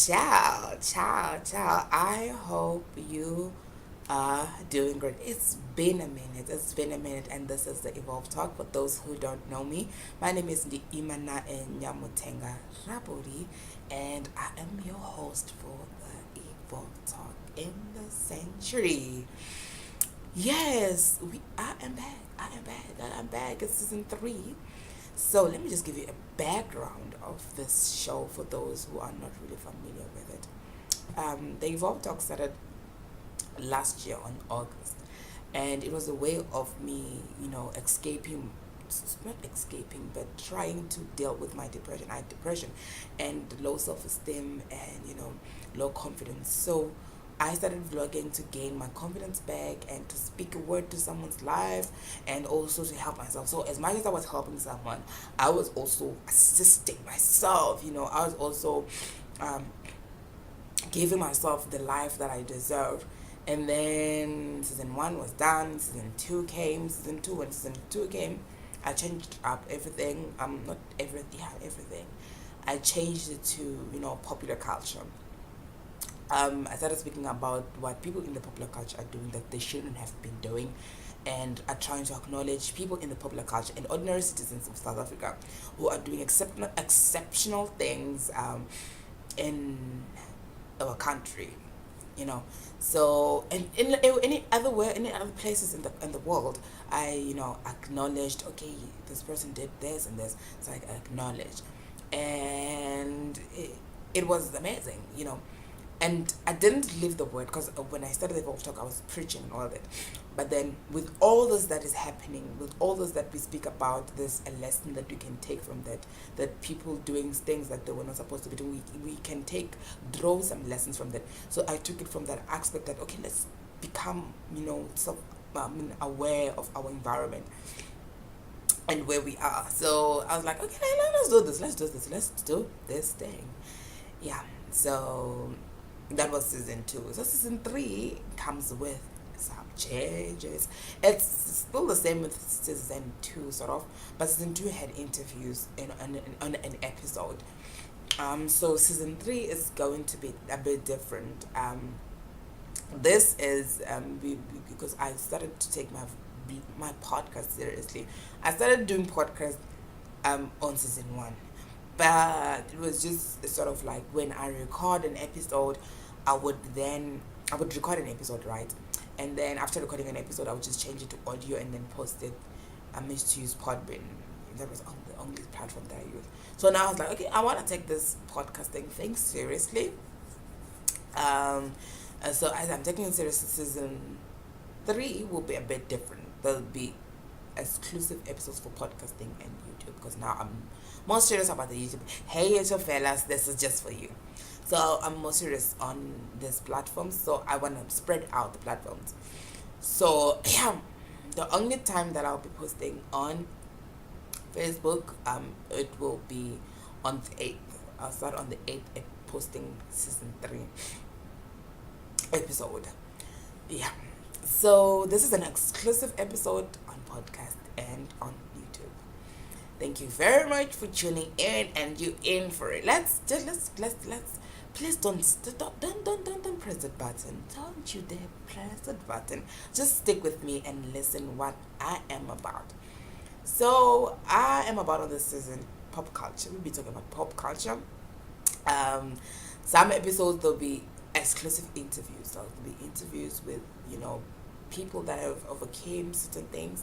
Ciao, ciao, ciao. I hope you are doing great. It's been a minute. It's been a minute, and this is the Evolve Talk. For those who don't know me, my name is Ndiimanae Rabuli, and I am your host for the Evolve Talk in the Century. Yes, I am back. I am back. I am back. It's season 3. So let me just give you a background of this show for those who are not really familiar with it. The Evolve Talk started last year on August, and it was a way of me, escaping, not escaping, but trying to deal with my depression. I had depression and low self-esteem and, low confidence. So I started vlogging to gain my confidence back and to speak a word to someone's life and also to help myself. So as much as I was helping someone, I was also assisting myself. I was also um, giving myself the life that I deserve. And then season 1 was done, season 2 came, when season 2 came, I changed up everything. Not everything, yeah, everything. I changed it to, popular culture. I started speaking about what people in the popular culture are doing that they shouldn't have been doing, and are trying to acknowledge people in the popular culture and ordinary citizens of South Africa who are doing exceptional things in our country. So and in any other places in the world, I acknowledged, okay, this person did this and this, so I acknowledged, and it was amazing. And I didn't leave the word, because when I started the Evolve Talk, I was preaching and all that. But then, with all this that is happening, with all this that we speak about, there's a lesson that we can take from that. That people doing things that they were not supposed to be doing, we can draw some lessons from that. So I took it from that aspect that, okay, let's become, aware of our environment and where we are. So I was like, okay, let's do this. Let's do this thing. Yeah. So that was season 2. So season 3 comes with some changes. It's still the same with season 2, sort of, but season 2 had interviews on an episode. So season 3 is going to be a bit different. This is because I started to take my podcast seriously. I started doing podcasts on season 1, but it was just sort of like, when I record an episode, I would record an episode, right, and then after recording an episode, I would just change it to audio and then post it. I used to use Podbean. That was the only platform that I used. So now I was like, okay, I want to take this podcasting thing seriously. So as I'm taking it seriously, season 3 will be a bit different. There'll be exclusive episodes for podcasting and YouTube, because now I'm more serious about the YouTube. Hey, YouTube fellas, this is just for you. So I'm more serious on this platform, so I want to spread out the platforms. So yeah, the only time that I'll be posting on Facebook, it will be on the 8th. I'll start on the 8th posting season 3 episode. Yeah. So this is an exclusive episode on podcast and on YouTube. Thank you very much for tuning in, and you in for it. Let's please don't press the button. Don't you dare press the button. Just stick with me and listen what I am about. So I am about, on this season, pop culture. We'll be talking about pop culture. Some episodes there'll be exclusive interviews. So there'll be interviews with people that have overcame certain things,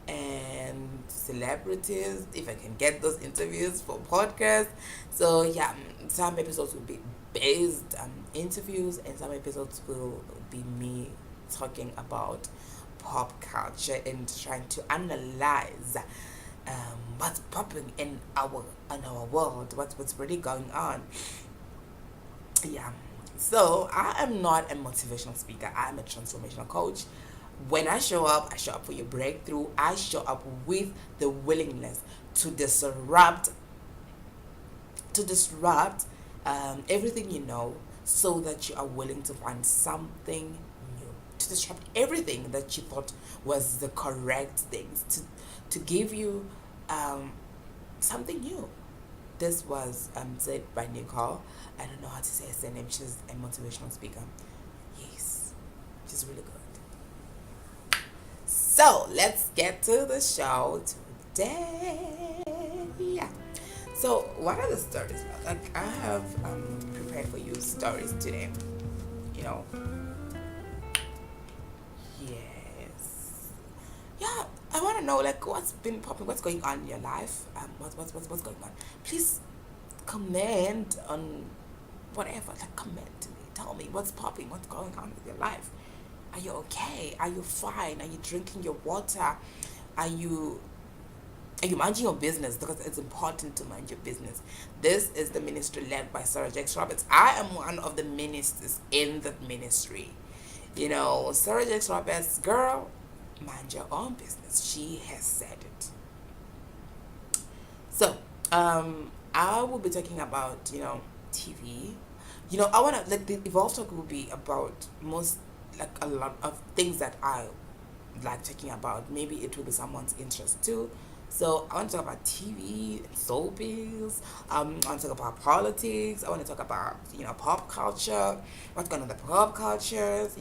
and celebrities, if I can get those interviews for podcasts. So yeah, some episodes will be based interviews, and some episodes will be me talking about pop culture and trying to analyze what's popping in our world, what's really going on. Yeah. So I am not a motivational speaker. I am a transformational coach. When I show up for your breakthrough. I show up with the willingness to disrupt everything so that you are willing to find something new, to disrupt everything that you thought was the correct things, to give you something new. this was said by Nicole. I don't know how to say her name. She's a motivational speaker. Yes, she's really good. So let's get to the show today. Yeah. So what are the stories about? Like I have prepared for you stories today. You know. Yes. Yeah. I want to know like what's been popping, what's going on in your life. What's going on? Please comment on whatever. Like comment to me. Tell me what's popping. What's going on with your life. Are you okay? Are you fine? Are you drinking your water? Are you minding your business? Because it's important to mind your business. This is the ministry led by Sarah Jakes Roberts. I am one of the ministers in that ministry. You know, Sarah Jakes Roberts, girl, mind your own business. She has said it. So, I will be talking about, TV. I want to, like, the Evolve Talk will be about most, like, a lot of things that I like talking about. Maybe it will be someone's interest too. So I want to talk about TV, soapies. I want to talk about politics. I want to talk about pop culture, what's going on in the pop cultures.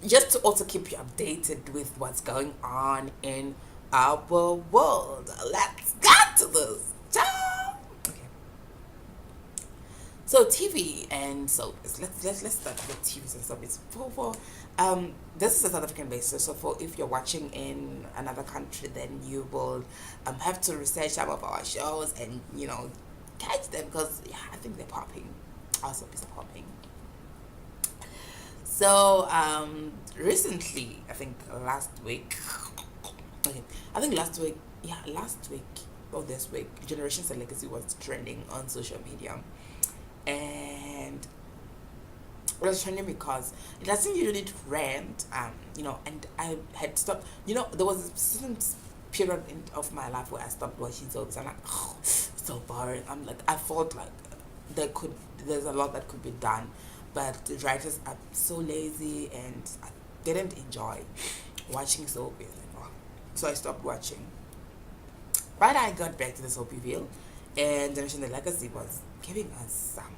Just to also keep you updated with what's going on in our world. Let's get to this. Ciao. Okay. So TV and soapies. Let's start with TVs and soapies. This is a South African basis. So for if you're watching in another country, then you will have to research some of our shows and catch them because I think they're popping. Our soapies are popping. So recently, I think last week or this week, Generations and Legacy was trending on social media. And it was trending because it doesn't usually trend, and I had stopped, there was a certain period of my life where I stopped watching soaps. I'm like, oh, so boring. I'm like, I felt like there's a lot that could be done, but the writers are so lazy and I didn't enjoy watching soaps anymore. So I stopped watching. But I got back to the soapyville, and Generation the Legacy was giving us some,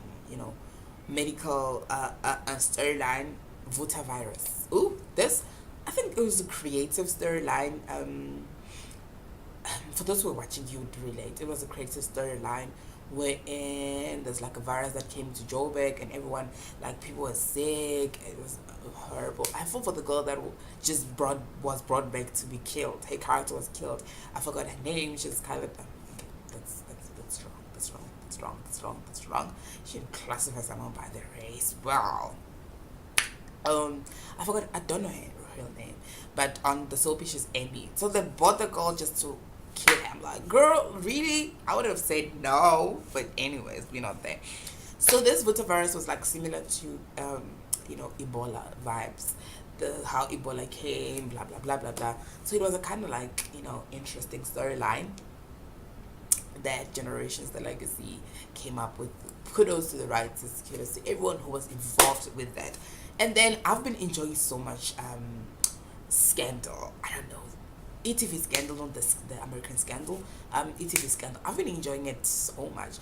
medical storyline, Vuta virus. Ooh, I think it was a creative storyline. For those who are watching, you would relate. It was a creative storyline wherein there's like a virus that came to Joburg and everyone, like people were sick. It was horrible. I feel for the girl that was brought back to be killed. Her character was killed. I forgot her name. She's kind of that's wrong. She should classify someone by their race. Well, I forgot. I don't know her real name, but on the soapy she's Amy. So they bought the girl just to kill her. I'm like, girl, really? I would have said no, but anyways, we're not there. So this virus was like similar to Ebola vibes. How Ebola came, blah blah blah blah blah. So it was a kind of like interesting storyline that Generations the Legacy came up with. Kudos to the writers, kudos to everyone who was involved with that. And then I've been enjoying so much Scandal. I don't know, ETV Scandal, on the American Scandal, ETV Scandal. I've been enjoying it so much.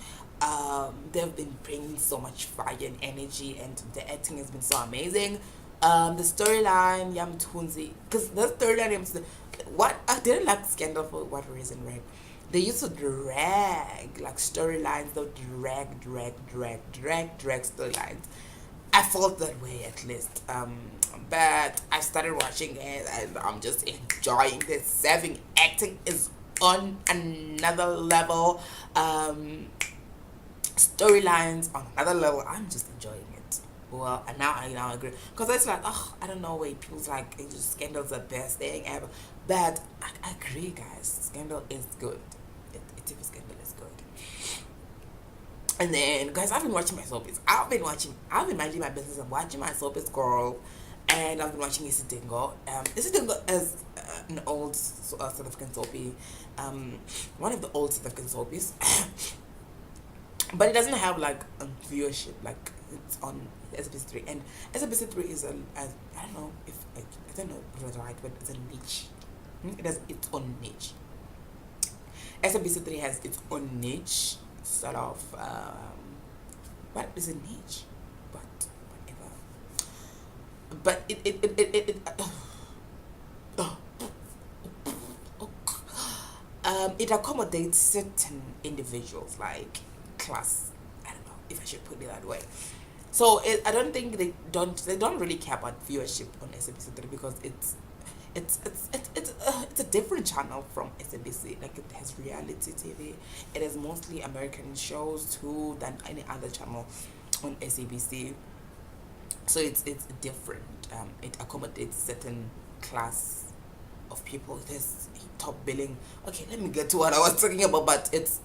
They've been bringing so much fire and energy, and the acting has been so amazing. The storyline, Yam Tunzi, because the storyline, what I didn't like Scandal for what reason, right? They used to drag like storylines. They would drag storylines. I felt that way at least. But I started watching it and I'm just enjoying this. Saving acting is on another level. Storylines on another level. I'm just enjoying it. Well, and now I agree, because it's like, oh, I don't know why people's like Scandal's the best thing ever. But I agree, guys. Scandal is good. It Scandal is good. And then, guys, I've been watching my soapies. I've been minding my business. I'm watching my soapies, girl. And I've been watching Isidingo. Isidingo is an old South African soapy. One of the old South African soapies. But it doesn't have like viewership. Like, it's on SABC3. And SABC3 is I don't know if I don't know if it's right, but it's a niche. It has its own niche. SABC3 has its own niche, sort of. What is a niche? But whatever. But it accommodates certain individuals, like class. I don't know if I should put it that way. So I don't think they don't really care about viewership on SABC3 because it's a different channel from SABC. Like, it has reality TV. It has mostly American shows too than any other channel on SABC. So it's different. It accommodates certain class of people. There's top billing. Okay, let me get to what I was talking about. But it's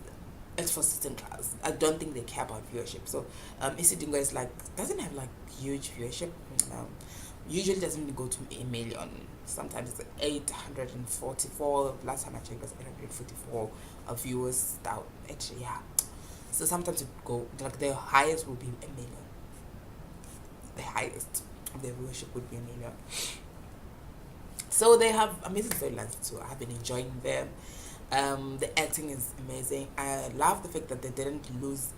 for certain class. I don't think they care about viewership. So Isidingo is like, doesn't have like huge viewership. Usually doesn't go to a million. Sometimes it's 844. Last time I checked, it was 844 viewers. That actually, yeah. So sometimes it go like the highest will be a million. The highest of their viewership would be a million. So they have amazing storylines too. I've been enjoying them. The acting is amazing. I love the fact that they didn't lose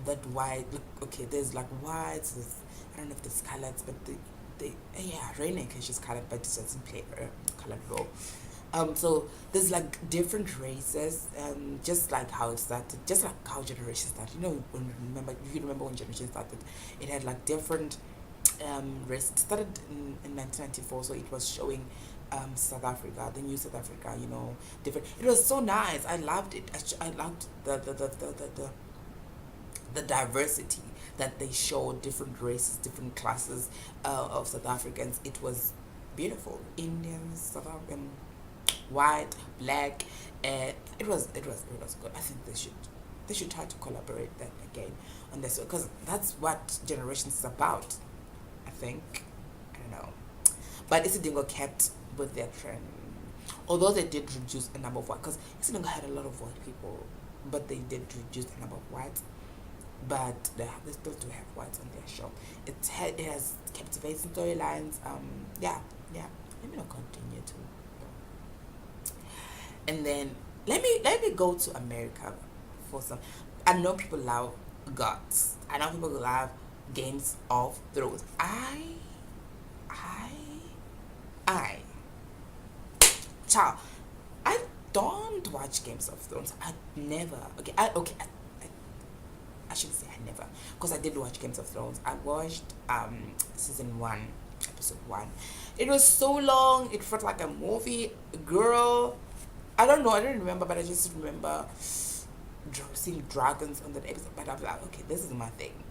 that white. Look, okay, there's like whites. I don't know if there's colors, but yeah, Raina, because she's colored, but she doesn't play a colored role. So there's like different races, just like how it started, just like how Generation started. You know, if you remember when Generation started, it had like different races. It started in 1994, so it was showing South Africa, the new South Africa, you know, different. It was so nice. I loved it. I loved the diversity that they showed, different races, different classes of South Africans. It was beautiful. Indians, South African, white, black. It was good. I think they should try to collaborate that again on this, because that's what Generations is about. I think, I don't know, but Isidingo kept with their trend, although they did reduce the number of white, because Isidingo had a lot of white people, but they did reduce the number of whites. But they still do have whites on their show. It has captivating storylines. Yeah. Let me not continue to. And then let me go to America for some. I know people love G.O.T. I know people love Games of Thrones. Child, I don't watch Games of Thrones. I never. I shouldn't say I never, because I did watch Games of Thrones. I watched season 1, episode 1. It was so long. It felt like a movie. Girl, I don't know. I don't remember, but I just remember seeing dragons on that episode. But I was like, okay, this is my thing.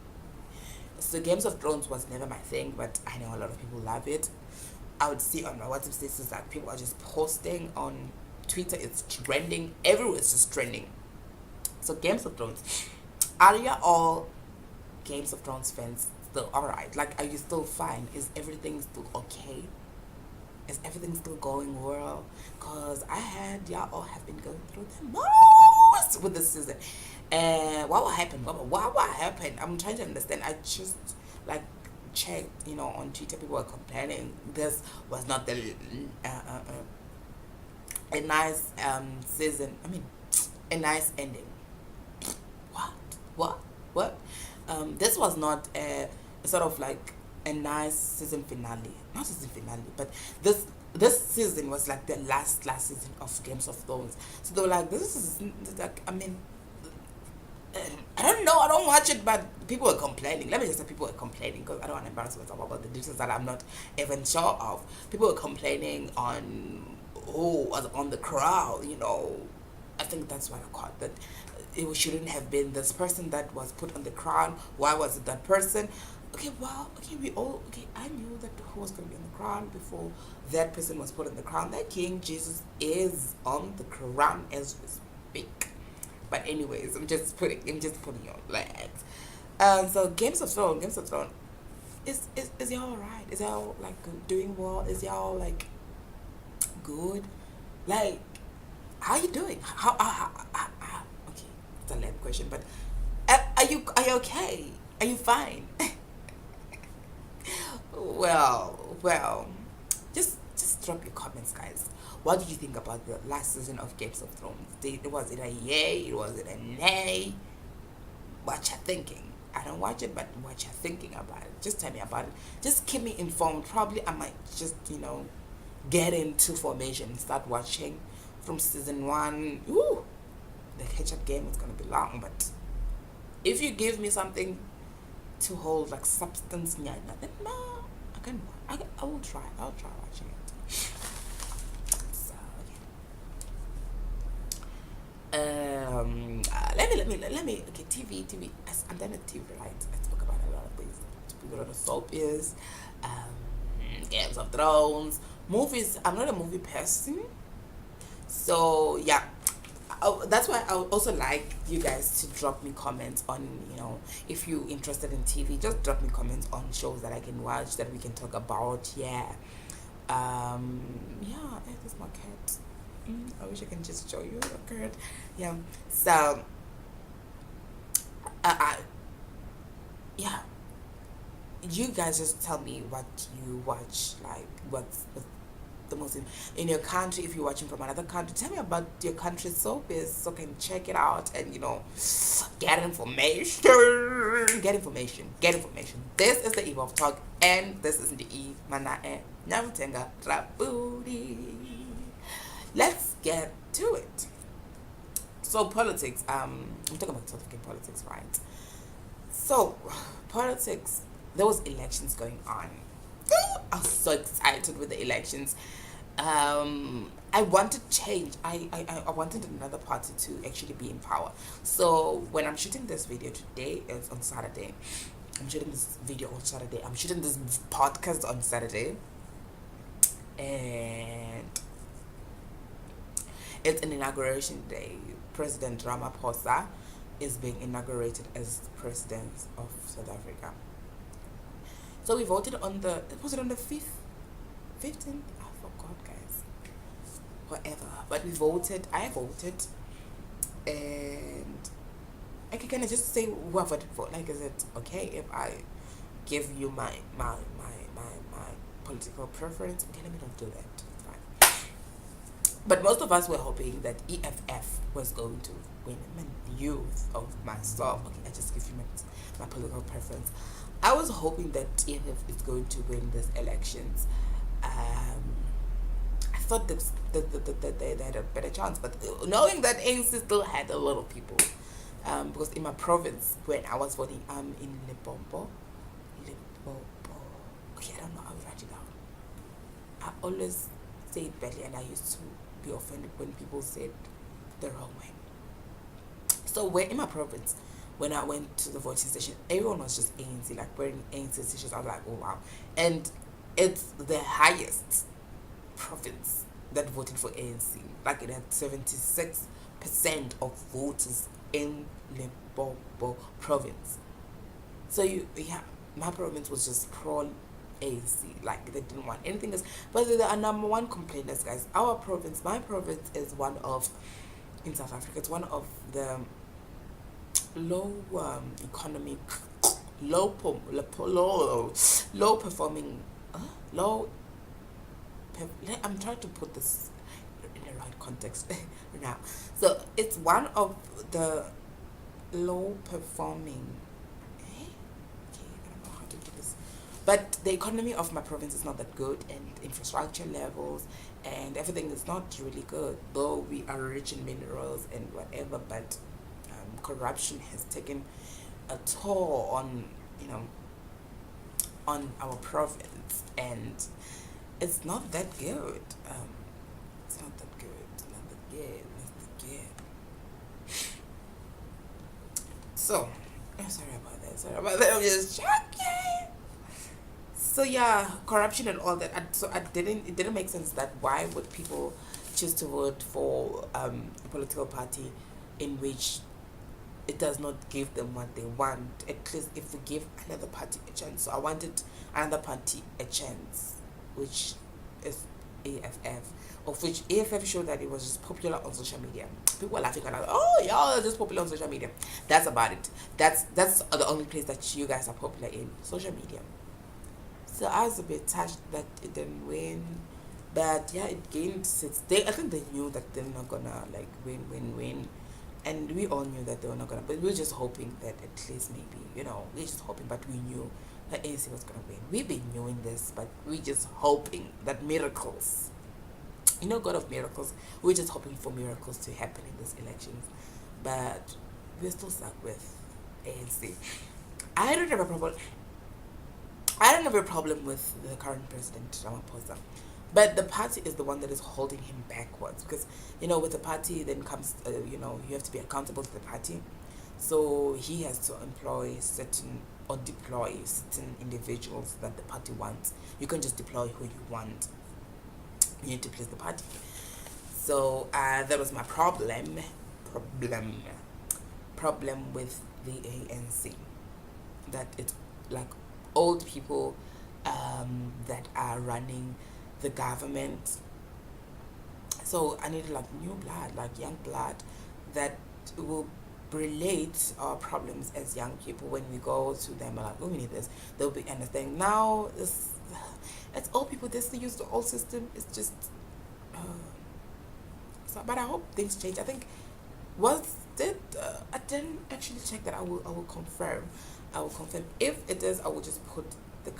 So Games of Thrones was never my thing, but I know a lot of people love it. I would see on my WhatsApp status that people are just posting on Twitter. It's trending. Everywhere it's just trending. So Games of Thrones. Are you all Games of Thrones fans still alright? Like, are you still fine? Is everything still okay? Is everything still going well? Because y'all all have been going through the most with this season. And what happened? What happened? I'm trying to understand. I just, like, checked, you know, on Twitter. People were complaining this was not a nice season. I mean, a nice ending. What? This was not a sort of like a nice season finale. Not season finale, but this season was like the last season of Games of Thrones. So they were like, this is like, I mean, I don't know, I don't watch it, but people were complaining. Let me just say people were complaining, because I don't want to embarrass myself about the details that I'm not even sure of. People were complaining on who was on the crowd, you know. I think that's what I caught, that it shouldn't have been this person that was put on the crown. Why was it that person? I knew that who was going to be on the crown before that person was put on the crown. That King Jesus is on the crown as we speak. But anyways, I'm just putting on like. So Games of Thrones, is y'all alright? Is y'all like doing well? Is y'all like good? Like, how are you doing? How okay, it's a lame question, but are you okay? Are you fine? well, just drop your comments, guys. What did you think about the last season of Games of Thrones? Was it a yay? Was it a nay? What you thinking? I don't watch it, but what you thinking about it? Just tell me about it. Just keep me informed. Probably I might just, get into formation and start watching from season 1. Ooh, the catch-up game is gonna be long, but if you give me something to hold like substance, then no, I will try. I'll try watching it. So let me. Okay, TV. I'm done with TV, right? I spoke about a lot of things. I spoke about the soapies, Games of Thrones, movies. I'm not a movie person, so yeah. That's why I would also like you guys to drop me comments on, if you're interested in TV, just drop me comments on shows that I can watch that we can talk about. Yeah. It is my cat. I wish I can just show you a cat. Yeah. So, yeah. You guys just tell me what you watch, like what's the most in your country. If you're watching from another country, tell me about your country's soapies so I can check it out and get information. This is the Evolve Talk, and this is Ndiimanae Rabuli. Let's get to it. So politics, I'm talking about South African politics, right? So politics, there was elections going on. I was so excited with the elections. I wanted change. I wanted another party to actually be in power. So when I'm shooting this video today, it's on Saturday. I'm shooting this video on Saturday. I'm shooting this podcast on Saturday. And it's an inauguration day. President Ramaphosa is being inaugurated as president of South Africa. So we voted on the 5th? 15th? I forgot, guys. Whatever. But I voted. And I can kind of just say who I voted for. Like, is it okay if I give you my political preference? Okay, let me not do that. It's fine. But most of us were hoping that EFF was going to win. Youth of myself. Okay, I just give you my political preference. I was hoping that EFF is going to win these elections. I thought that they had a better chance, but knowing that ANC still had a lot of people, because in my province when I was voting, in Limpopo. Okay, I don't know. I will write it down. I always say it badly, and I used to be offended when people said the wrong way. So we're in my province. When I went to the voting station, everyone was just ANC, like wearing ANC t-shirts. I was like, oh wow. And it's the highest province that voted for ANC. Like it had 76% of voters in Limpopo province. So my province was just pro ANC. Like they didn't want anything else. But there are number one complainers, guys. My province is one of, in South Africa, it's one of the low economic, low performing, I'm trying to put this in the right context now. So it's one of the low performing, okay, I don't know how to do this, but the economy of my province is not that good, and infrastructure levels and everything is not really good, though we are rich in minerals and whatever, but corruption has taken a toll on our province, and it's not that good. It's not that good. So, sorry about that. I'm just joking. So yeah, corruption and all that. It didn't make sense that why would people choose to vote for a political party in which it does not give them what they want. At least if we give another party a chance. So I wanted another party a chance, which is EFF, of which EFF showed that it was just popular on social media. People are laughing at us. Oh, y'all are just popular on social media. That's about it. That's the only place that you guys are popular in, social media. So I was a bit touched that it didn't win, But yeah, it gained six. I think they knew that they're not gonna like win, and we all knew that they were not gonna. But we were just hoping that at least maybe we're just hoping. But we knew that ANC was gonna win. We've been knowing this, but we're just hoping that miracles. God of miracles. We're just hoping for miracles to happen in these elections, but we're still stuck with ANC. I don't have a problem. I don't have a problem with the current president, Ramaphosa. But the party is the one that is holding him backwards. Because, with the party then comes, you have to be accountable to the party. So he has to employ certain or deploy certain individuals that the party wants. You can't just deploy who you want. You need to please the party. So that was my problem with the ANC. That it's like old people that are running the government. So I need like new blood, like young blood that will relate our problems as young people. When we go to them, like, oh, we need this, they'll be understanding. Now it's old people. This they use the old system. It's just so, but I hope things change. I think I didn't actually check that. I will confirm. I will confirm. If it is, I will just put the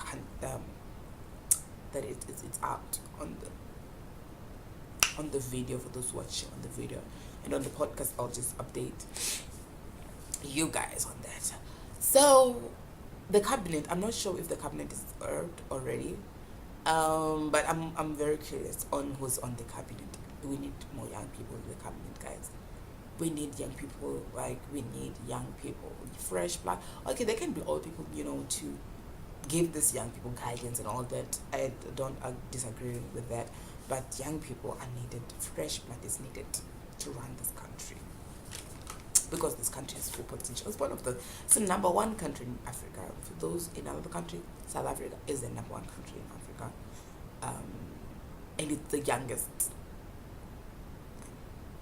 that it's out on the video for those watching on the video, and on the podcast I'll just update you guys on that. So the cabinet, I'm not sure if the cabinet is herb already, but I'm very curious on who's on the cabinet. We need more young people in the cabinet, guys. We need young people, like we need young people, fresh blood. Okay, they can be old people, to give these young people guidance and all that. I don't disagree with that, but young people are needed. Fresh blood is needed to run this country, because this country has full potential. It's the number one country in Africa. For those in another country, South Africa is the number one country in Africa, and it's the youngest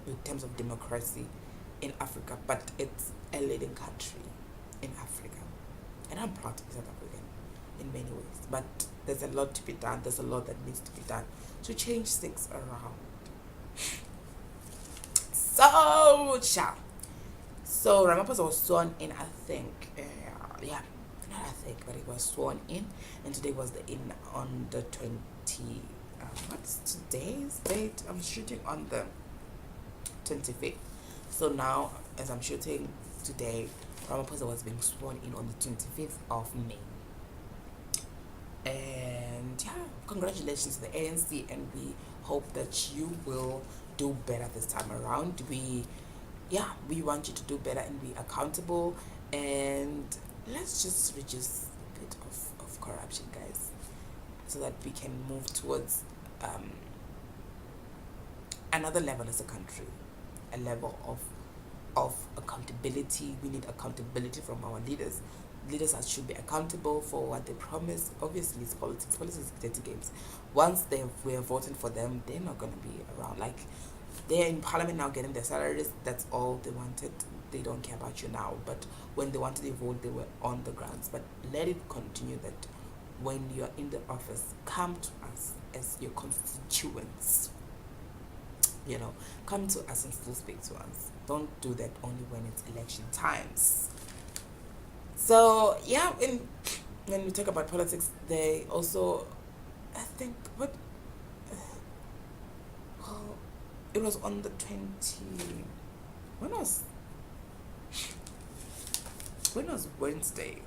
in terms of democracy in Africa, but it's a leading country in Africa, and I'm proud to be South African in many ways. But there's a lot to be done. There's a lot that needs to be done to change things around. So Ramaphosa was sworn in, I think, not I think, but he was sworn in, and today was the in on the 20. What's today's date? I'm shooting on the 25th. So now, as I'm shooting today, Ramaphosa was being sworn in on the 25th of May. And yeah, congratulations to the ANC, and we hope that you will do better this time around. We want you to do better and be accountable, and let's just reduce a bit of corruption, guys, so that we can move towards another level as a country, a level of accountability. We need accountability from our leaders. Leaders should be accountable for what they promise. Obviously, it's politics. Politics is dirty games. Once we're voting for them, they're not going to be around. Like, they're in parliament now getting their salaries. That's all they wanted. They don't care about you now. But when they wanted to vote, they were on the grounds. But let it continue that when you're in the office, come to us as your constituents. Come to us and still speak to us. Don't do that only when it's election times. So yeah, when we talk about politics, they also, I think, it was on the 20. When was Wednesday?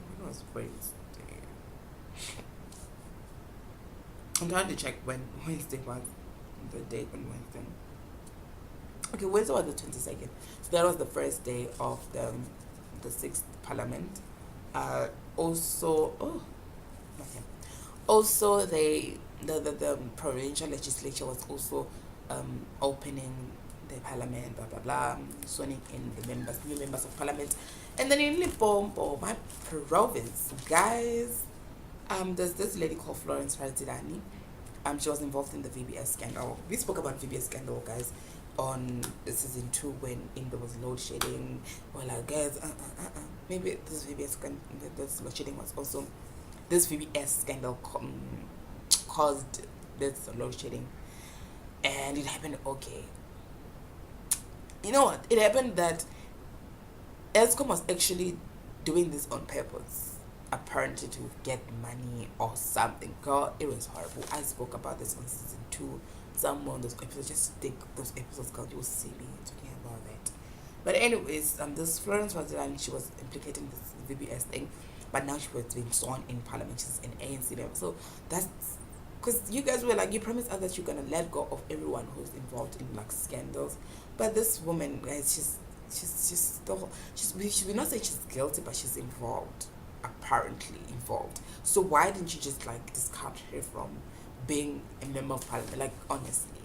I'm trying to check when Wednesday was, the date on Wednesday. Okay, Wednesday was the 22nd. So that was the first day of the 6th Parliament. Also, the provincial legislature was also opening the parliament, blah blah blah, swearing in the new members of parliament. And then in Limpopo, my province, guys, there's this lady called Florence Razilani. She was involved in the VBS scandal. We spoke about VBS scandal, guys, on season 2 when there was load shedding. We're like, guys, maybe this load shedding was also, this VBS scandal caused this load shedding. And it happened, okay. You know what? It happened that Escom was actually doing this on purpose, apparently to get money or something. Girl, it was horrible. I spoke about this on season 2. Some of those episodes, just take those episodes, girl, you'll see me talking about that. But anyways, this Florence was and she was implicating this VBS thing, but now she was being sworn in parliament. She's an ANC member, so that's because you guys were like, you promised us that you're gonna let go of everyone who's involved in like scandals, but this woman, guys, she's still she will not say she's guilty, but she's involved, apparently involved. So why didn't you just like discard her from being a member of parliament? Like honestly,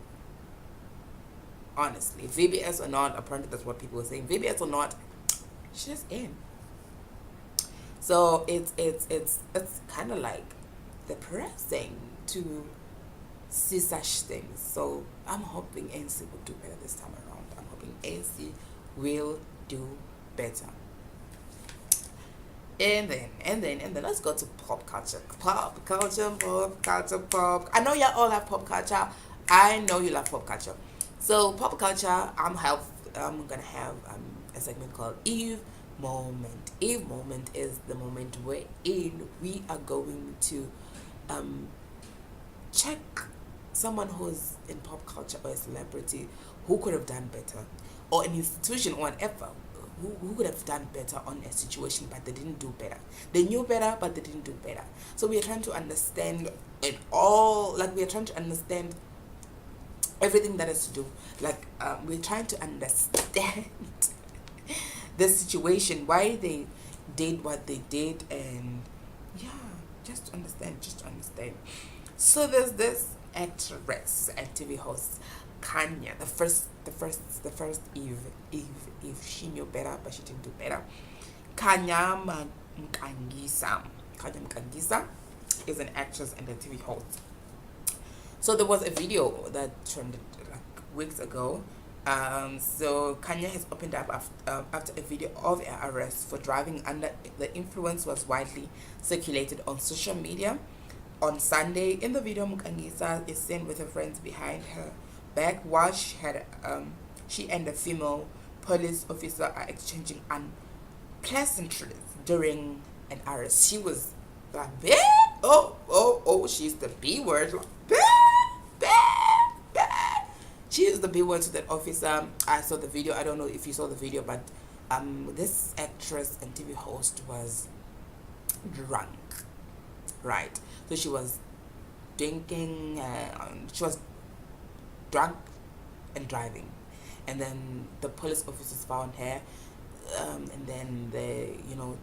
VBS or not, apparently that's what people were saying. VBS or not, she's in. So it's kind of like depressing to see such things. So I'm hoping ANC will do better this time around. I'm hoping ANC will do better. And then let's go to pop culture. Pop culture. I know y'all all have pop culture. I know you love pop culture. So pop culture, I'm gonna have a segment called Eve Moment. Eve Moment is the moment wherein we are going to check someone who's in pop culture or a celebrity who could have done better, or an institution or an effort who could have done better on a situation, but they didn't do better. They knew better, but they didn't do better. So we are trying to understand it all. Like, we are trying to understand everything that has to do. Like, we're trying to understand the situation, why they did what they did, and yeah, just understand. So there's this actress and TV host, Khanya, the first Eve, she knew better, but she didn't do better. Khanya Mkangiyisa is an actress and a TV host. So there was a video that trended like weeks ago. So Khanya has opened up after a video of her arrest for driving under the influence was widely circulated on social media. On Sunday, in the video, Mkangiyisa is seen with her friends behind her back while she and a female police officer are exchanging unpleasantries during an arrest. She was like, she's the B word. She is the B word to that officer. I saw the video. I don't know if you saw the video, but this actress and TV host was drunk, right? So she was drinking. She was drunk and driving, and then the police officers found her, and then they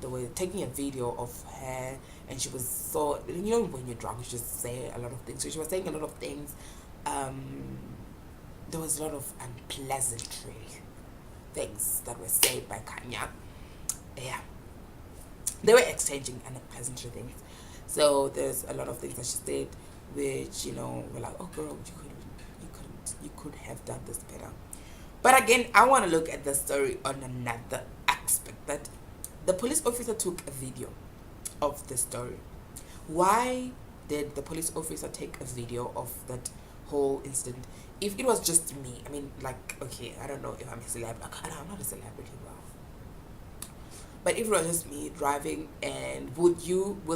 were taking a video of her, and she was so, when you're drunk you just say a lot of things. So she was saying a lot of things. There was a lot of unpleasantry things that were said by Khanya. Yeah, they were exchanging unpleasantry things. So there's a lot of things that she said which were like, oh girl, you could have done this better. But again, I want to look at the story on another aspect, that the police officer took a video of the story. Why did the police officer take a video of that whole incident? If it was just me, I mean, like, okay, I don't know if I'm a celebrity. I'm not a celebrity, wow. But if it was just me driving, and will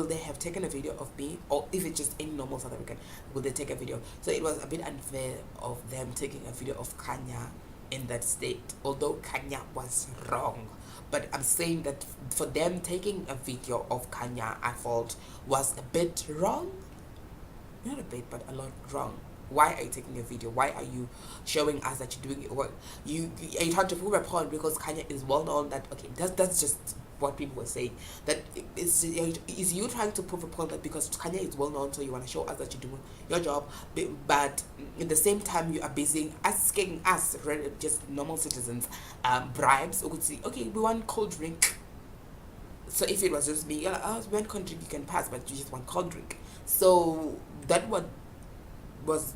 they have taken a video of me? Or if it's just any normal South African, will they take a video? So it was a bit unfair of them taking a video of Khanya in that state, although Khanya was wrong. But I'm saying that for them taking a video of Khanya, I thought was a bit wrong. Not a bit, but a lot wrong. Why are you taking a video? Why are you showing us that you're doing your work? Are you trying to prove a point because Khanya is well known that, okay, that's just what people were saying. That is you trying to prove a point that because Khanya is well known, so you want to show us that you're doing your job, but at the same time you are busy asking us, just normal citizens, bribes. Or could say, okay, we want cold drink. So if it was just me, you're like, oh, we want cold drink, you can pass, but you just want cold drink. So that was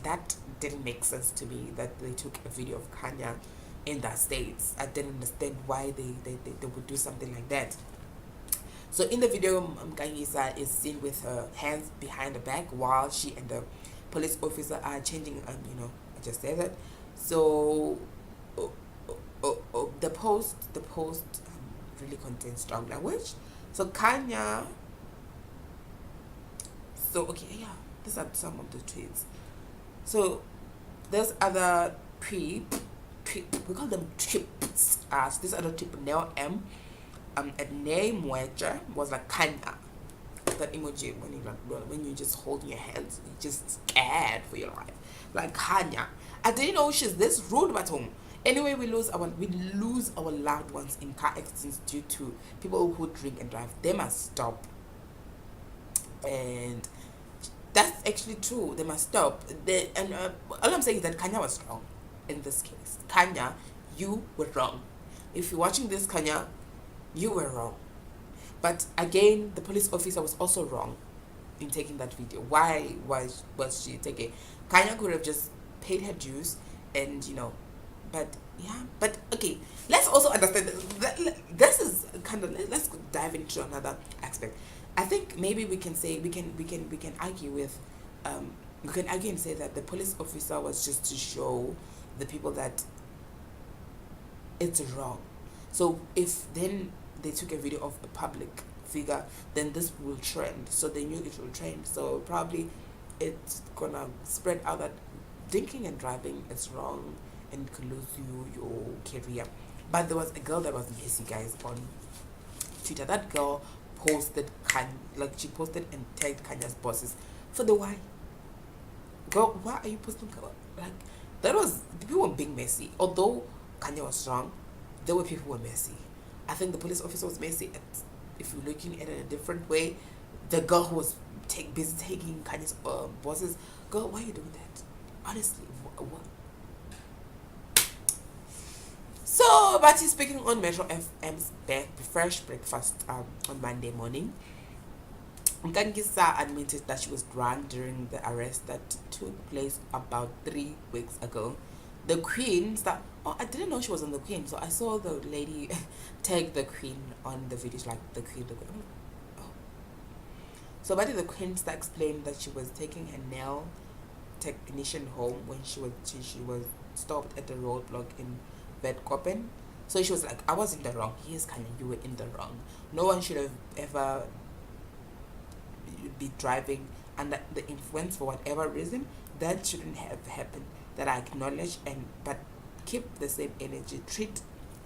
that didn't make sense to me, that they took a video of Khanya in that states. I didn't understand why they would do something like that. So in the video, Mkangiyisa is seen with her hands behind her back while she and the police officer are changing, I just said that. So the post really contains strong language. So Khanya, so okay, yeah, these are some of the tweets. So there's other we call them trips. So this other trip, Neo M, at name Mwecha was like Khanya. That emoji when you just hold your hands, you just scared for your life. Like Khanya, I didn't know she's this rude at home. Anyway, we lose our loved ones in car accidents due to people who drink and drive. They must stop. And that's actually true. They must stop. All I'm saying is that Khanya was wrong in this case. Khanya, you were wrong. If you're watching this, Khanya, you were wrong. But again, the police officer was also wrong in taking that video. Why was she taking? Khanya could have just paid her dues, and but yeah. But okay, let's also understand that this is kind of, let's dive into another aspect. I think maybe we can say we can argue with we can argue and say that the police officer was just to show the people that it's wrong. So if then they took a video of a public figure, then this will trend. So they knew it will trend. So probably it's gonna spread out that drinking and driving is wrong and could lose you your career. But there was a girl that was messy, guys, on Twitter. That girl posted she posted and tagged Kanya's bosses for the why. Girl, why are you posting? Like, that was, people were being messy. Although Khanya was wrong, there were people who were messy. I think the police officer was messy. If you're looking at it in a different way, the girl who was busy taking Kanya's bosses, girl, why are you doing that? Honestly, what? So, but he's speaking on Metro FM's Fresh Breakfast on Monday morning. Mkangiyisa admitted that she was drunk during the arrest that took place about 3 weeks ago. The Queen, I didn't know she was on the Queen, so I saw the lady tag the Queen on the videos, like the Queen. Oh. So, but the Queen explained that she was taking her nail technician home when she was stopped at the roadblock in Vetkoppen. So she was like, I was in the wrong. Yes, Khanya, you were in the wrong. No one should have ever be driving under the influence for whatever reason. That shouldn't have happened. That I acknowledge, but keep the same energy.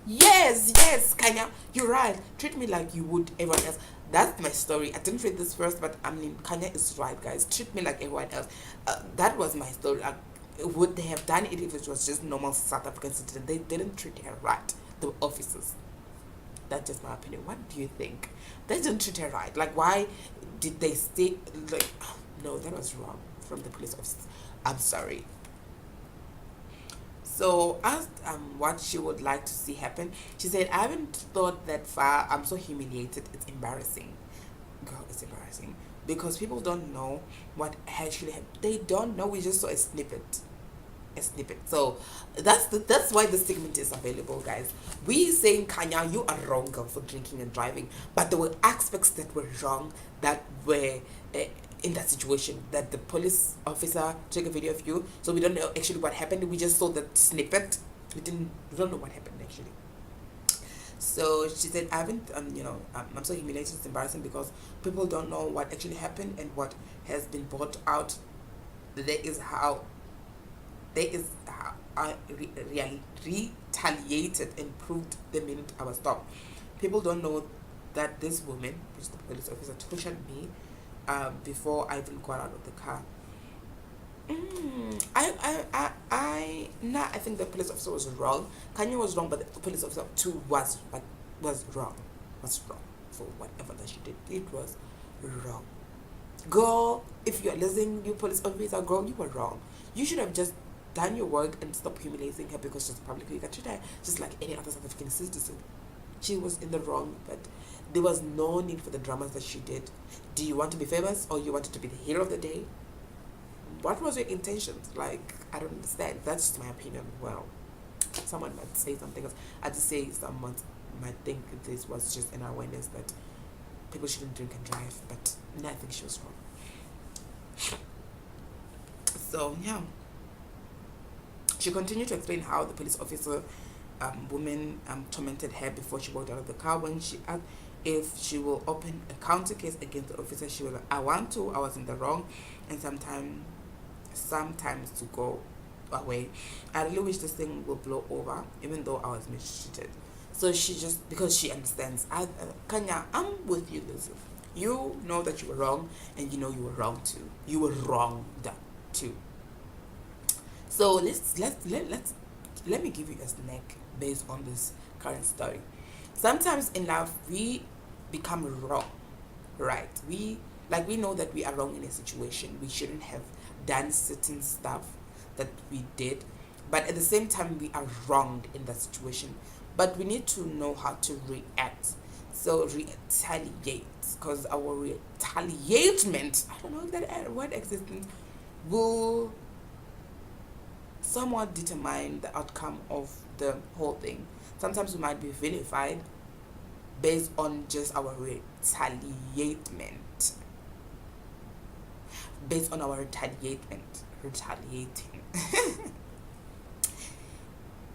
Yes, Khanya, you're right. Treat me like you would everyone else. That's my story. I didn't read this first, but I mean, Khanya is right, guys. Treat me like everyone else. That was my story. Would they have done it if it was just normal South African citizen? They didn't treat her right, the officers. That's just my opinion. What do you think? They didn't treat her right. Like, why did they stay? Like, no, that was wrong from the police officers. I'm sorry. So asked what she would like to see happen, she said, I haven't thought that far. I'm so humiliated. It's embarrassing. Girl, it's embarrassing. Because people don't know what actually happened. They don't know. We just saw a snippet. So that's why the segment is available, guys. We saying, Khanya, you are wrong, girl, for drinking and driving. But there were aspects that were wrong, that were in that situation, that the police officer took a video of you. So we don't know actually what happened. We just saw the snippet. We don't know what happened actually. So she said, I haven't, I'm so humiliated, it's embarrassing because people don't know what actually happened and what has been brought out. There is how I retaliated and proved the minute I was stopped. People don't know that this woman, which is the police officer, tortured me before I even got out of the car. I think the police officer was wrong. Khanya was wrong, but the police officer too was wrong for whatever that she did. It was wrong. Girl, if you're listening, you police officer, girl, you were wrong. You should have just done your work and stop humiliating her because she's public figure. Treat her just like any other South African citizen. She was in the wrong, but there was no need for the dramas that she did. Do you want to be famous or you wanted to be the hero of the day? What was your intentions? Like, I don't understand. That's just my opinion. Well, someone might say something else. I just say someone might think this was just an awareness that people shouldn't drink and drive, but no, I think she was wrong. So yeah, she continued to explain how the police officer woman tormented her before she walked out of the car. When she asked if she will open a counter case against the officer, she was like, I want to, I was in the wrong, and sometimes to go away. I really wish this thing will blow over, even though I was mistreated. So she just, because she understands, Khanya, I'm with you, Lizzie. You know that you were wrong, and you know you were wrong too. You were wrong too. So let me give you a snack based on this current story. Sometimes in life we become wrong, right? We know that we are wrong in a situation. We shouldn't have done certain stuff that we did, but at the same time we are wronged in that situation. But we need to know how to react. So retaliate, because our retaliation, I don't know if that word exists, will somewhat determine the outcome of the whole thing. Sometimes we might be vilified based on just our retaliating.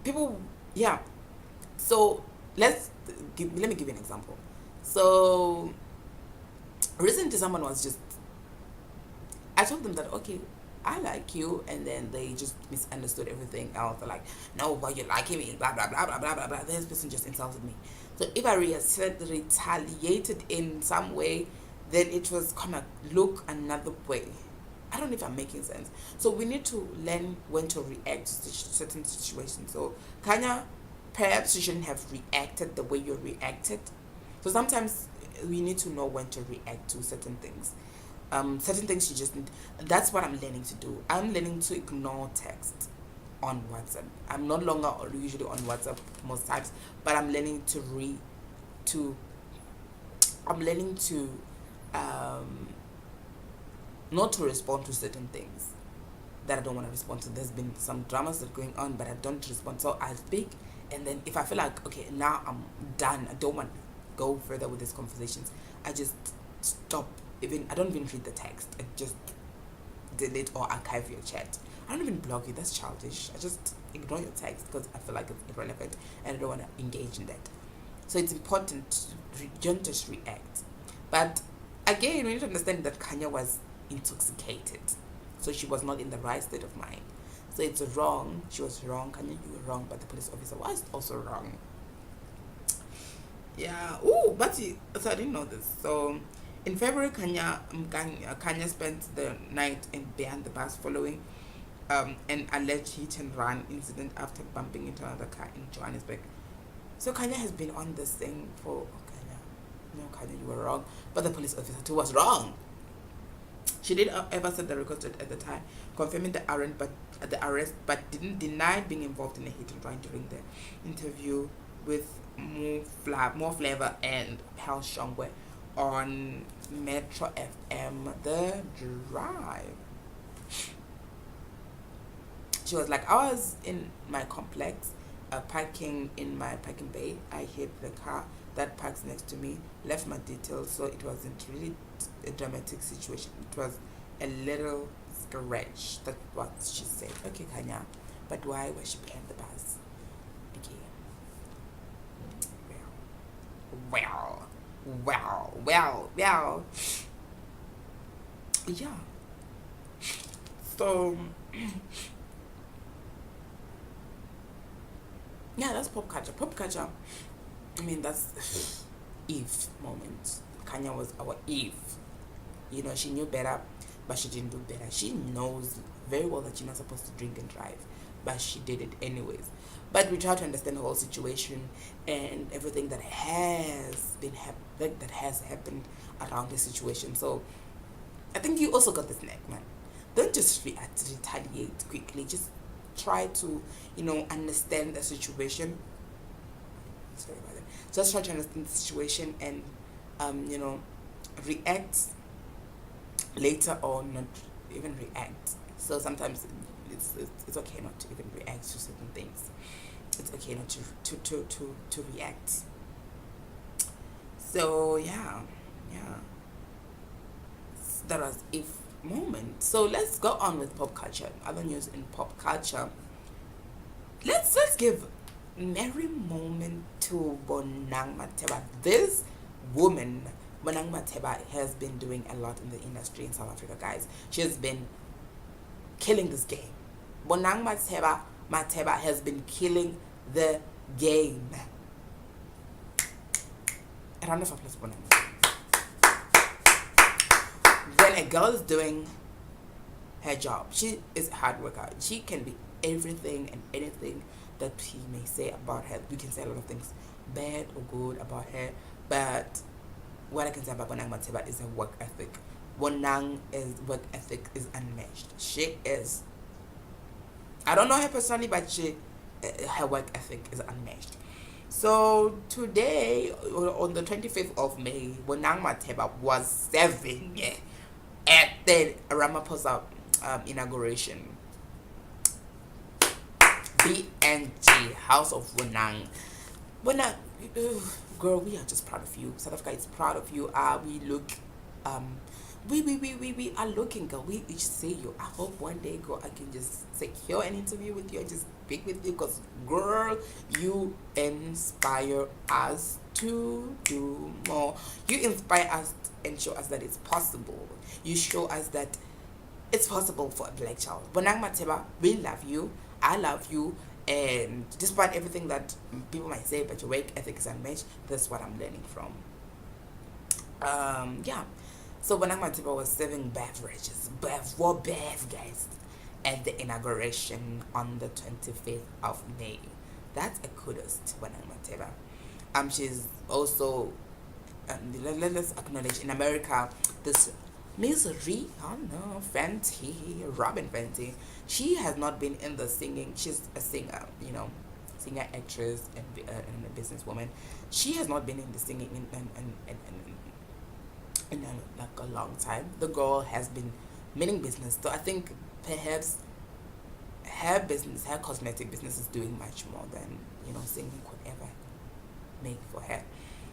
People, yeah. So let me give you an example. So recently someone was just, I told them that, okay, I like you, and then they just misunderstood everything else. They're like, no, why you liking me, blah blah blah blah blah blah blah. This person just insulted me. So if I retaliated in some way, then it was gonna look another way. I don't know if I'm making sense. So we need to learn when to react to certain situations. So Khanya, perhaps you shouldn't have reacted the way you reacted. So sometimes we need to know when to react to certain things. Certain things you just need. That's what I'm learning to do. I'm learning to ignore text on WhatsApp. I'm no longer usually on WhatsApp most times, but I'm learning to not to respond to certain things that I don't want to respond to. There's been some dramas that are going on, but I don't respond. So I speak, and then if I feel like, okay, now I'm done, I don't want to go further with these conversations, I just stop. I don't even read the text. I just delete or archive your chat. I don't even block you. That's childish. I just ignore your text because I feel like it's irrelevant and I don't want to engage in that. So it's important to don't just react. But again, we need to understand that Khanya was intoxicated, so she was not in the right state of mind. So it's wrong. She was wrong. Khanya, you were wrong, but the police officer was also wrong. Yeah. Oh, but so I didn't know this. So in February, Khanya spent the night behind the bus following an alleged hit and run incident after bumping into another car in Johannesburg. So Khanya has been on this thing for Khanya, you were wrong, but the police officer too was wrong. She did ever set the record at the time, confirming the arrest, but didn't deny being involved in a hit and run during the interview with more flavor and Hal Shongwe on Metro FM The Drive. She was like, I was in my complex, parking in my parking bay. I hit the car that parks next to me, left my details, so it wasn't really a dramatic situation. It was a little scratch. That's what she said. Okay, Khanya, but why was she behind the bus? Okay. Well. Yeah. So, yeah, that's pop culture. Pop culture, I mean, that's Eve moment. Khanya was our Eve. You know, she knew better, but she didn't do better. She knows very well that you're not supposed to drink and drive, but she did it anyways. But we try to understand the whole situation and everything that has happened around the situation. So I think you also got the snack, man. Don't just retaliate quickly. Just try to, understand the situation. Sorry about that. Just try to understand the situation and, react later or not even react. So sometimes it's okay not to even react to certain things. It's okay not to react. So yeah. That was if moment. So let's go on with pop culture. Other news in pop culture. Let's give merry moment to Bonang Matheba. This woman, Bonang Matheba, has been doing a lot in the industry in South Africa, guys. She has been killing this game. Bonang Matheba has been killing the game. A round of applause, Bonang. When a girl is doing her job, she is a hard worker. She can be everything and anything that he may say about her. We can say a lot of things bad or good about her, but what I can say about Bonang Matheba is her work ethic. Bonang's work ethic is unmatched. She is, I don't know her personally, but her work ethic is unmatched. So today, on the 25th of May, Bonang Matheba was serving at the Ramaphosa inauguration. BNG, House of Bonang. Bonang, girl, we are just proud of you. South Africa is proud of you. We look, we are looking, girl. We each see you. I hope one day, girl, I can just secure an interview with you and just speak with you, because, girl, you inspire us to do more. You inspire us and show us that it's possible. You show us that it's possible for a black child. Bonang Matheba, we love you. I love you. And despite everything that people might say, but your work ethic is unmatched, that's what I'm learning from. Yeah. So Bonang Matheba was serving beverages, guys, at the inauguration on the 25th of May. That's a kudos to Bonang Matheba. She's also, let's acknowledge, in America, this Miss Robin Fenty, she has not been in the singing. She's a singer, singer, actress, and a businesswoman. She has not been in the singing in like a long time. The girl has been meaning business. So I think perhaps her business, her cosmetic business, is doing much more than singing could ever make for her.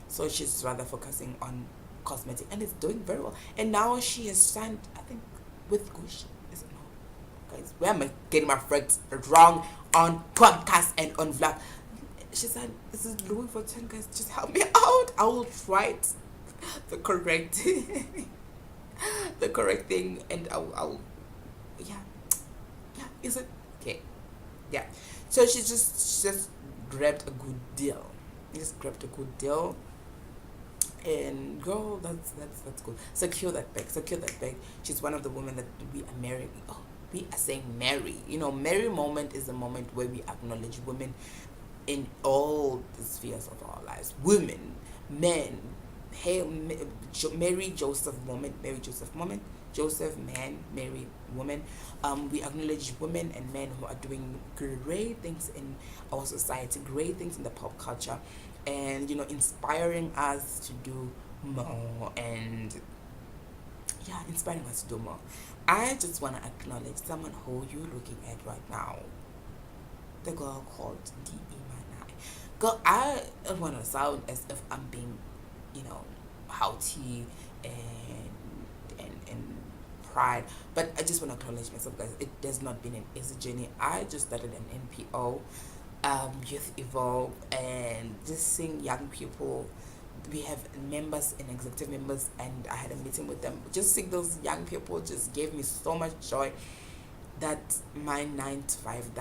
So she's rather focusing on cosmetic, and it's doing very well. And now she has signed, I think, with Gucci. Is it no? Guys, where am I getting my facts wrong on podcast and on vlog? She said, "This is Louis Vuitton, guys. Just help me out. I will write the correct, the correct thing, and I'll, yeah. Is it okay? Yeah. So she just grabbed a good deal. Just grabbed a good deal. And girl, that's good. Secure that bag. She's one of the women that we are marrying. Oh, we are saying marry. Marry moment is the moment where we acknowledge women in all the spheres of our lives. Women, men. Hey, Mary Joseph moment. Joseph, man, Mary, woman. We acknowledge women and men who are doing great things in our society, great things in the pop culture, and inspiring us to do more, and inspiring us to do more. I just want to acknowledge someone who you're looking at right now, the girl called Ndiimanae. Girl, I don't want to sound as if I'm being haughty and pride, but I just want to acknowledge myself, guys. It has not been an easy journey. I just started an NPO, Youth Evolve, and just seeing young people. We have members and executive members, and I had a meeting with them. Just seeing those young people just gave me so much joy that my 9 to 5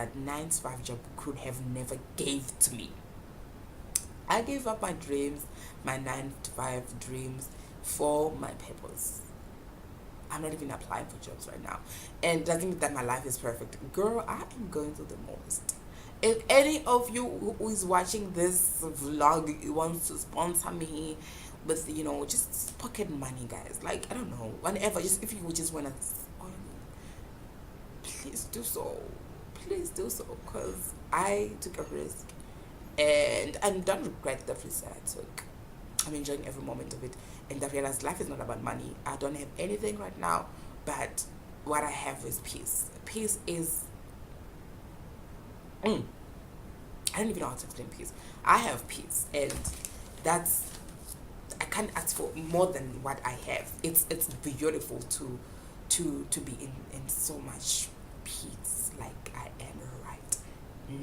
job could have never gave to me. I gave up my dreams, my 9 to 5 dreams, for my purpose. I'm not even applying for jobs right now, and doesn't mean that my life is perfect. Girl, I am going through the most. If any of you who is watching this vlog wants to sponsor me with just pocket money, guys, like, I don't know, whenever, just if you just want to, please do so, because I took a risk, and I don't regret the risk that I took. I'm enjoying every moment of it, and I realized life is not about money. I don't have anything right now, but what I have is peace. Peace is, I don't even know how to explain peace. I have peace, and I can't ask for more than what I have. It's beautiful to to be in so much peace like I am right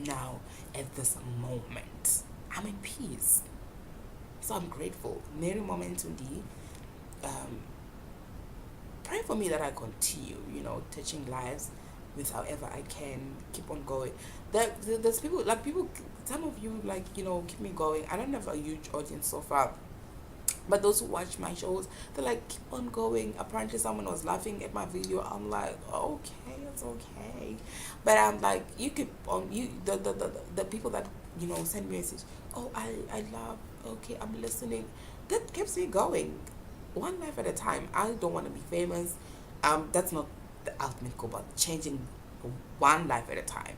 now at this moment. I'm in peace. So I'm grateful. Mary moment Ndii. Pray for me that I continue, touching lives with however I can, keep on going. There's people, some of you, keep me going. I don't have a huge audience so far, but those who watch my shows, they're like, keep on going. Apparently someone was laughing at my video. I'm like, okay, it's okay. But I'm like, you keep on, the people that, send me a message, oh, I love, okay, I'm listening. That keeps me going. One life at a time. I don't want to be famous. That's not the ultimate goal, but changing one life at a time.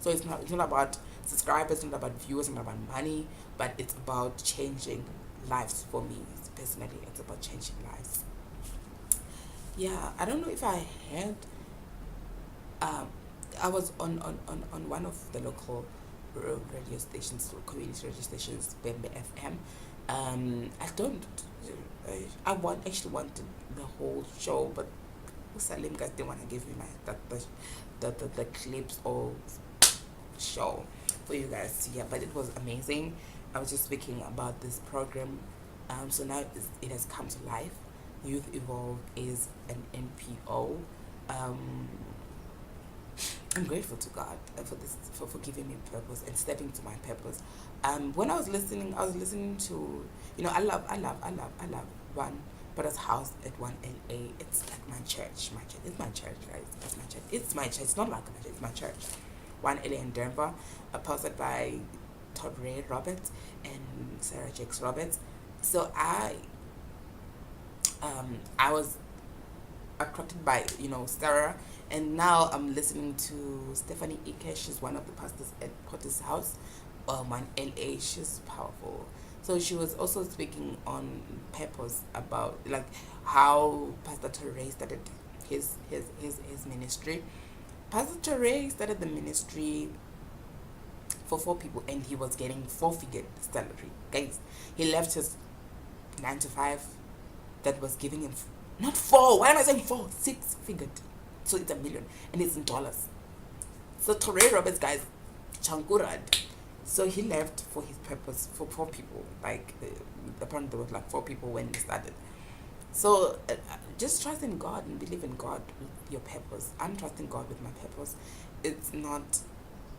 So it's not about subscribers, it's not about viewers, it's not about money, but it's about changing lives for me personally. It's about changing lives. Yeah, I don't know if I had I was on one of the local radio stations, community radio stations, Bembe FM. Actually wanted the whole show, but Salim guys didn't want to give me the clips or show for you guys to hear, but it was amazing. I was just speaking about this program, so now it has come to life. Youth Evolve is an NPO. I'm grateful to God for this, for giving me purpose and stepping to my purpose. When I was listening to, I love one brother's house at 1LA. It's like my church. It's my church, guys. It's my church. It's not like my church. It's my church. 1LA in Denver, posted by Todd Ray Roberts and Sarah Jakes Roberts. So I was attracted by Sarah, and now I'm listening to Stephanie Ike. She's one of the pastors at Potter's House, 1LA. She's powerful. So she was also speaking on purpose, about like how Pastor Torre started his ministry. Pastor Torre started the ministry for 4 people, and he was getting 4-figure salary. Guys, he left his 9 to 5 that was giving him not 4. Why am I saying 4? 6-figure. So it's $1 million, and it's in dollars. So Torre Roberts, guys, chankurad. So he left for his purpose for 4 people. Like apparently there was like 4 people when he started. So just trust in God and believe in God with your purpose. I'm trusting God with my purpose. It's not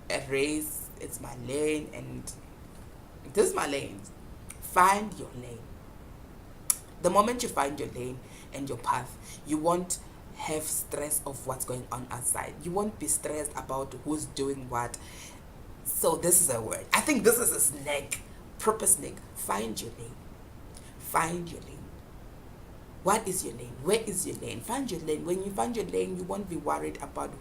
a race. It's my lane, and this is my lane. Find your lane. The moment you find your lane and your path, you won't have stress of what's going on outside. You won't be stressed about who's doing what. So this is a word. I think this is a snake. Proper snake. Find your lane. Find your lane. What is your lane? Where is your lane? Find your lane. When you find your lane, you won't be worried about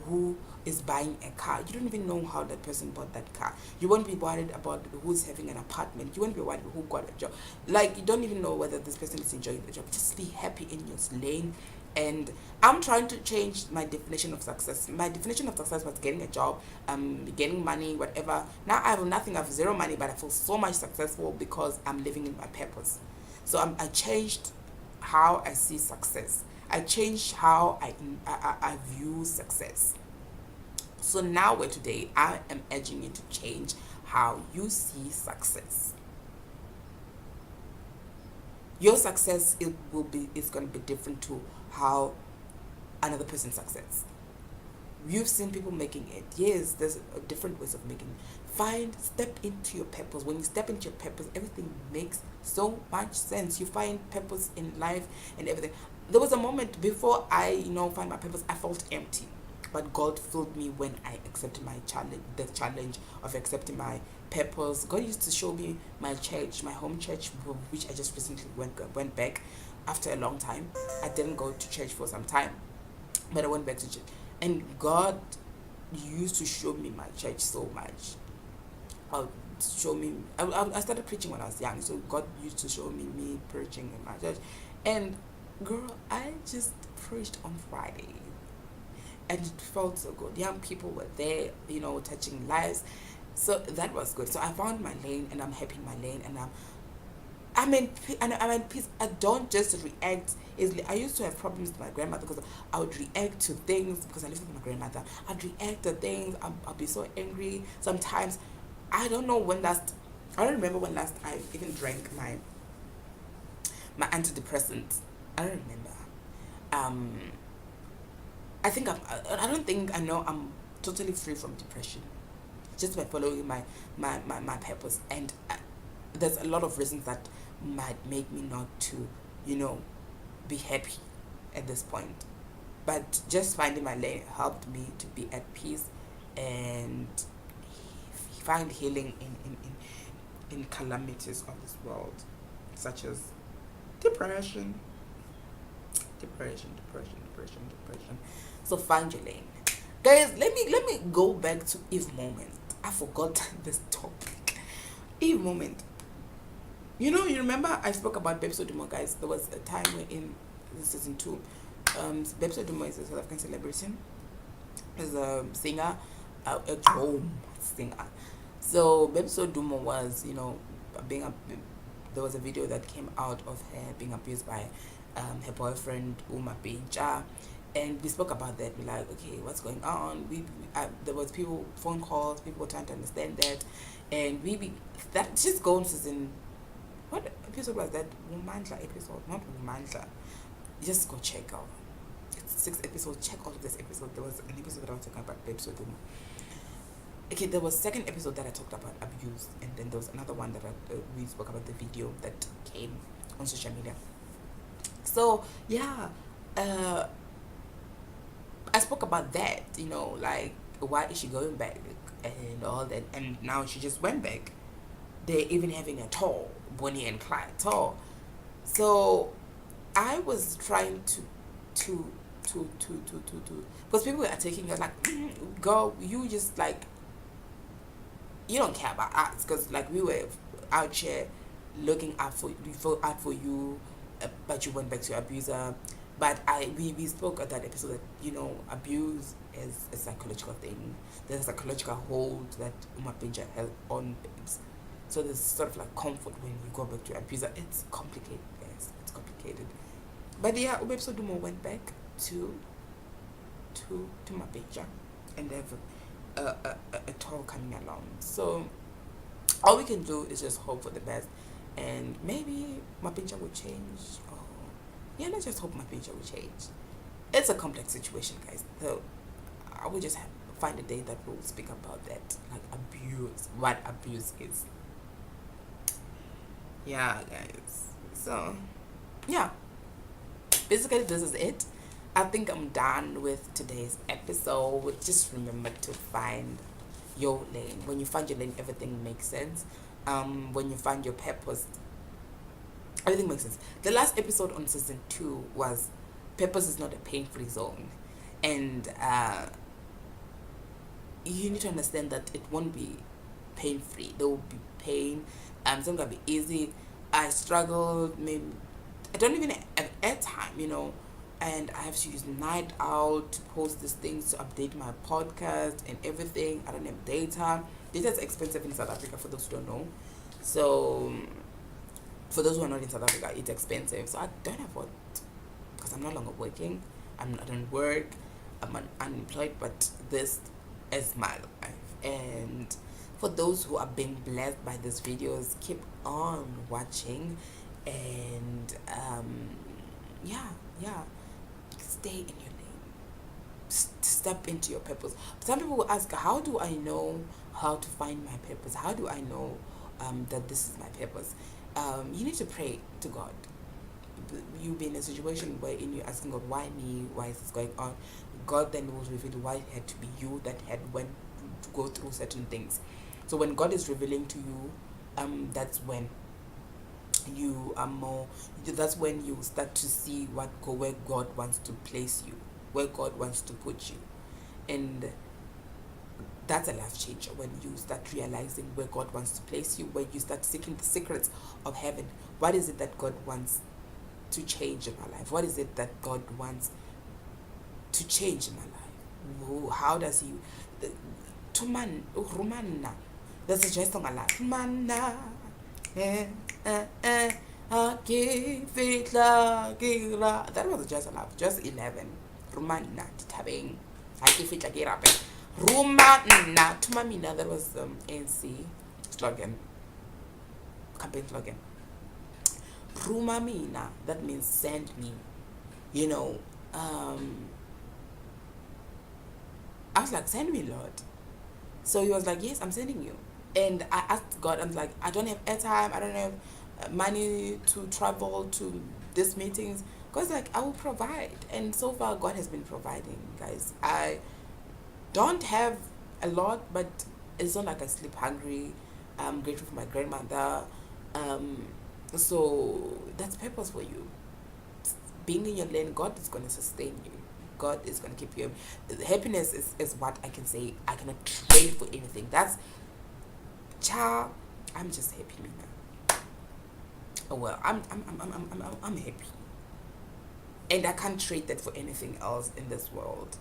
who is buying a car. You don't even know how that person bought that car. You won't be worried about who's having an apartment. You won't be worried who got a job. Like, you don't even know whether this person is enjoying the job. Just be happy in your lane. And I'm trying to change my definition of success. My definition of success was getting a job, getting money, whatever. Now I have nothing. I have 0 money, but I feel so much successful because I'm living in my purpose. So I changed how I see success. I changed how I view success. So now today, I am urging you to change how you see success. Your success is going to be different to how another person's success. You've seen people making it. Yes, there's different ways of making it. Step into your purpose. When you step into your purpose, everything makes so much sense. You find purpose in life and everything. There was a moment before I, find my purpose, I felt empty. But God filled me when I accepted the challenge of accepting my purpose. God used to show me my church, my home church, which I just recently went back after a long time. I didn't go to church for some time, but I went back to church. And God used to show me my church so much. I started preaching when I was young, so God used to show me preaching in my church. And girl, I just preached on Friday, and it felt so good. Young people were there, touching lives. So that was good. So I found my lane, and I'm happy in my lane, and Peace. I don't just react easily. I used to have problems with my grandmother because I would react to things because I lived with my grandmother. I'd react to things. I'll be so angry sometimes. I don't know when last. I don't remember when last I even drank my antidepressants. I don't remember. I think I don't think I know I'm totally free from depression just by following my purpose. And there's a lot of reasons that might make me not to, be happy at this point. But just finding my lane helped me to be at peace and find healing in calamities of this world, such as depression. So find your lane, guys. Let me go back to Eve moment. I forgot this topic. Eve moment. You remember I spoke about Bepso Dumo, guys. There was a time where in season 2, Bepso Dumo is a South African celebrity. Is a singer, a home singer. So Bepso Dumo was, there was a video that came out of her being abused by her boyfriend Uma Bencha, and we spoke about that. We're like, okay, what's going on? There was phone calls, people were trying to understand that, and that just goes season. What episode was that? Womandla episode, not Womandla. Just go check out. It's 6 episodes. Check all of this episode. There was an episode that I was talking about episode. Okay, there was second episode that I talked about abuse, and then there was another one that we spoke about the video that came on social media. So yeah, I spoke about that. Like, why is she going back and all that, and now she just went back. They're even having a tour, Bonnie and Clyde tour. So I was trying to because people are taking her like, girl, you just like, you don't care about us, because like we were out here looking out for you, but you went back to your abuser. But we spoke at that episode that abuse is a psychological thing. There's a psychological hold that Uma Bencha has on babes. So there's sort of like comfort when you go back to your abuser. It's complicated, guys. It's complicated. But yeah, Bepso Dumo went back to Uma Bencha, and they have a tour coming along. So all we can do is just hope for the best, and maybe Mapincha will change. Yeah, let's just hope Mapincha will change. It's a complex situation, guys. So I will just find a day that we'll speak about that, like abuse, what abuse is. Yeah, guys. So yeah, basically this is it. I think I'm done with today's episode. Just remember to find your lane. When you find your lane, everything makes sense. When you find your purpose, everything makes sense. The last episode on season 2 was purpose is not a pain-free zone, and you need to understand that it won't be pain-free. There will be pain. It's not gonna be easy. I struggled. Maybe I don't even have airtime, and I have to use night out to post these things, to update my podcast and everything. I don't have data. Data is expensive in South Africa, for those who don't know. So for those who are not in South Africa, it's expensive. So I don't have what, because I'm no longer working. I don't work. I'm unemployed, but this is my life. And for those who are being blessed by these videos, keep on watching, and yeah, stay in your lane. Step into your purpose. Some people will ask, how do I know how to find my purpose? How do I know that this is my purpose? You need to pray to God. You'll be in a situation where you're asking God, why me? Why is this going on? God then will reveal why it had to be you that had went to go through certain things. So when God is revealing to you, that's when you are more. That's when you start to see where God wants to place you, where God wants to put you, and that's a life changer when you start realizing where God wants to place you, where you start seeking the secrets of heaven. What is it that God wants to change in my life? What is it that God wants to change in my life? How does he? There's a joy song a lot. That was just a love, just 11. Rumana tabeng. Haki fitla ke rape. Rumana tumamina. That was ANC slogan, campaign slogan. Rumamina. That means send me. You know, I was like, send me, Lord. So he was like, yes, I'm sending you. And I asked God, I'm like, I don't have airtime, I don't have money to travel to these meetings. God's like, I will provide. And so far, God has been providing, guys. I don't have a lot, but it's not like I sleep hungry. I'm grateful for my grandmother. So that's purpose for you. Being in your lane, God is going to sustain you. God is going to keep you. Happiness is what I can say. I cannot trade for anything. That's child. I'm just happy now. Oh well, I'm happy, and I can't trade that for anything else in this world.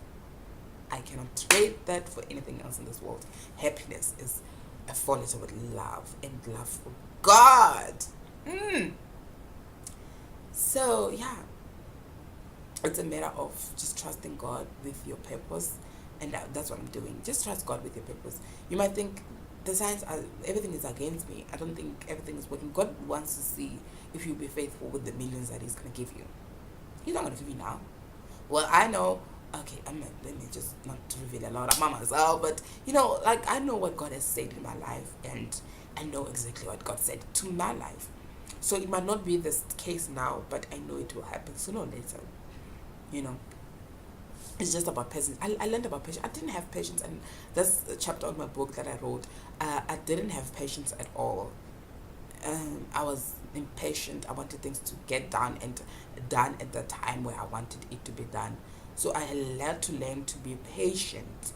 I cannot trade that for anything else in this world. Happiness is a falling with love and love for God. So yeah, it's a matter of just trusting God with your purpose, and that's what I'm doing. Just trust God with your purpose. You might think the signs are everything is against me. I don't think everything is working. God wants to see if you'll be faithful with the millions that He's gonna give you. He's not gonna give you now. Well, I know. Okay, let me just not reveal a lot about myself, but you know, like I know what God has said in my life, and I know exactly what God said to my life. So it might not be this case now, but I know it will happen sooner or later. You know, it's just about patience. I learned about patience. I didn't have patience, and that's a chapter on my book that I wrote. I didn't have patience at all. I was impatient. I wanted things to get done and done at the time where I wanted it to be done. So I had to learn to be patient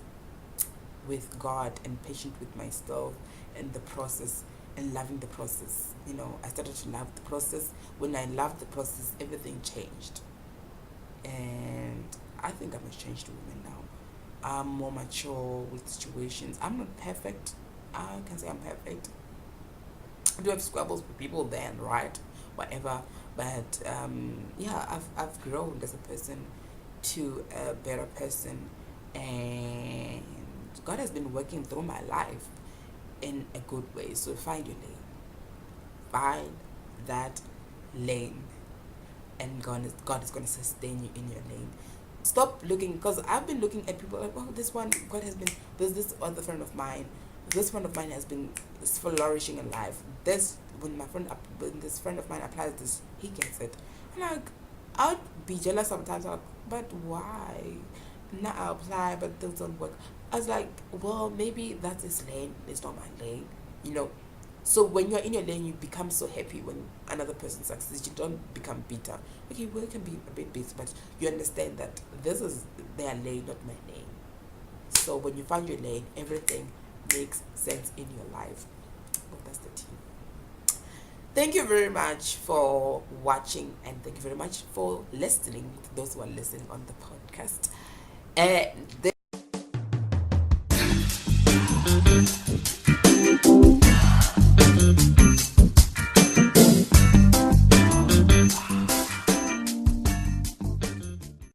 with God and patient with myself and the process and loving the process. You know, I started to love the process. When I loved the process, everything changed. And I think I'm a changed woman now. I'm more mature with situations. I'm not perfect. I can say I'm perfect. I do have squabbles with people then, right? Whatever. But yeah, I've grown as a person to a better person, and God has been working through my life in a good way. So find your lane. Find that lane, and God is going to sustain you in your lane. Stop looking, because I've been looking at people like, oh, this one, God has been, there's this other friend of mine, this friend of mine has been flourishing in life. When this friend of mine applies this, he gets it. And like, I'd be jealous sometimes, like, but why? Now I apply, but things don't work. I was like, well, maybe that's his lane, it's not my lane, you know. So when you're in your lane, you become so happy when another person succeeds. You don't become bitter. Okay, well, you can be a bit bitter, but you understand that this is their lane, not my lane. So when you find your lane, everything makes sense in your life. Oh, that's the tea. Thank you very much for watching, and thank you very much for listening, those who are listening on the podcast. And